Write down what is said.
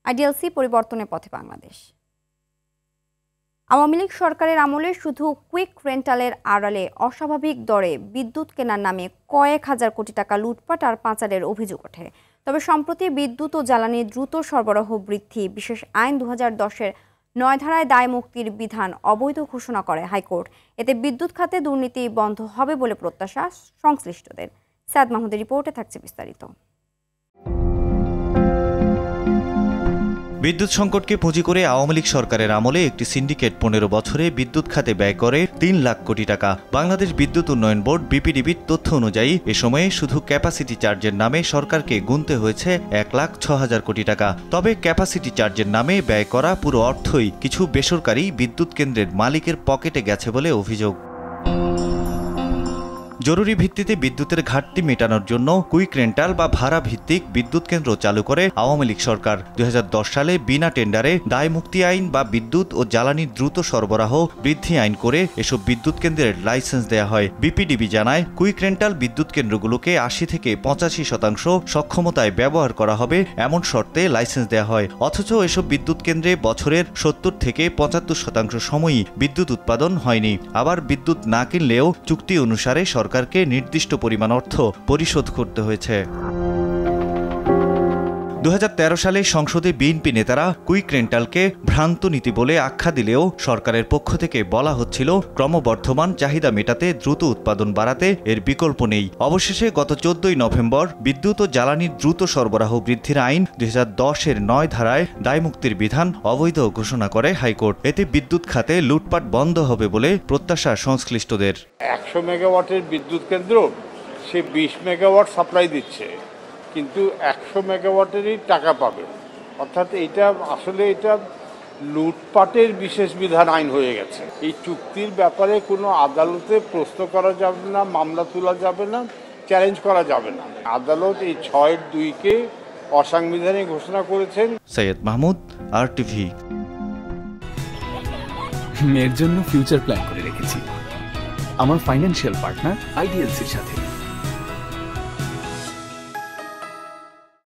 IDLC পরিবর্তনের পথে বাংলাদেশ। আওয়ামী লীগ সরকারের আমলে শুধু কুইক রেন্টালের আড়ালে অস্বাভাবিক দরে বিদ্যুৎ কেনার নামে কয়েক হাজার কোটি টাকা লুটপাট আর পাচারের অভিযোগ ওঠে। তবে সম্প্রতি বিদ্যুৎ ও জ্বালানি দ্রুত সরবরাহ বৃদ্ধি বিশেষ আইন 2010-এর 9 ধারায় দায় মুক্তির বিধান অবৈধ ঘোষণা করে হাইকোর্ট। এতে বিদ্যুৎ খাতে দুর্নীতি বন্ধ হবে বলে প্রত্যাশা সংশ্লিষ্টদের। সাদ মাহমুদের রিপোর্টে থাকছে বিস্তারিত। বিদ্যুৎ সংকটকে পুঁজি করে আওয়ামী লীগ সরকারের আমলে একটি সিন্ডিকেট 15 বছরে বিদ্যুৎ খাতে ব্যয় করে 3 লাখ কোটি টাকা। বাংলাদেশ বিদ্যুৎ উন্নয়ন বোর্ড বিপিডিবির তথ্য অনুযায়ী এ সময়ে শুধু ক্যাপাসিটি চার্জের নামে সরকারকে গুনতে হয়েছে 1,06,000 কোটি টাকা। তবে ক্যাপাসিটি চার্জের নামে ব্যয় করা পুরো অর্থই কিছু বেসরকারি বিদ্যুৎ কেন্দ্রের মালিকের পকেটে গেছে বলে অভিযোগ। জরুরি ভিত্তিতে বিদ্যুতের ঘাটতি মেটানোর জন্য কুইক রেন্টাল বা ভাড়া ভিত্তিক বিদ্যুৎ কেন্দ্র চালু করে আওয়ামী লীগ সরকার। 2010 সালে বিনা টেন্ডারে দায় মুক্তি আইন বা বিদ্যুৎ ও জ্বালানি দ্রুত সরবরাহ বৃদ্ধি আইন করে এসব বিদ্যুৎ কেন্দ্রের লাইসেন্স দেয়া হয়। বিপিডিবি জানায়, কুইক রেন্টাল বিদ্যুৎ কেন্দ্রগুলোকে 80 থেকে 85% সক্ষমতায় ব্যবহার করা হবে এমন শর্তে লাইসেন্স দেয়া হয়। অথচ এসব বিদ্যুৎ কেন্দ্রে বছরের 70 থেকে 75% সময়ই বিদ্যুৎ উৎপাদন হয়নি। আবার বিদ্যুৎ না কিনলেও চুক্তি অনুসারে সরকারকে নির্দিষ্ট পরিমাণ অর্থ পরিশোধ করতে হয়েছে। 2013 সালে সংসদে বিএনপি নেতারা কুইক রেন্টালকে ভ্রান্ত নীতি বলে আখ্যা দিলেও সরকারের পক্ষ থেকে বলা হচ্ছিল ক্রমবর্ধমান চাহিদা মেটাতে দ্রুত উৎপাদন বাড়াতে এর বিকল্প নেই। অবশেষে গত 14 নভেম্বর বিদ্যুৎ ও জ্বালানির দ্রুত সরবরাহ বৃদ্ধির আইন 2010-এর 9 ধারায় দায়মুক্তির বিধান অবৈধ ঘোষণা করে হাইকোর্ট। এতে বিদ্যুৎ খাতে লুটপাট বন্ধ হবে বলে প্রত্যাশা সংশ্লিষ্টদের। 100 মেগাওয়াটের বিদ্যুৎ কেন্দ্র সে 20 মেগাওয়াট সাপ্লাই দিচ্ছে, কিন্তু 100 মেগাওয়াটেরই টাকা পাবে। অর্থাৎ এটা লুটপাটের বিশেষ বিধান আইন হয়ে গেছে। এই চুক্তির ব্যাপারে কোনো আদালতে প্রশ্ন করা যাবে না, মামলা তোলা যাবে না, চ্যালেঞ্জ করা যাবে না। আদালত এই 6-2-কে অসাংবিধানিক ঘোষণা করেছেন। সৈয়দ মাহমুদ, RTV। মেয়ের জন্য ফিউচার প্ল্যান করে রেখেছি আমার ফাইন্যান্সিয়াল পার্টনার আইডিএলসির সাথে।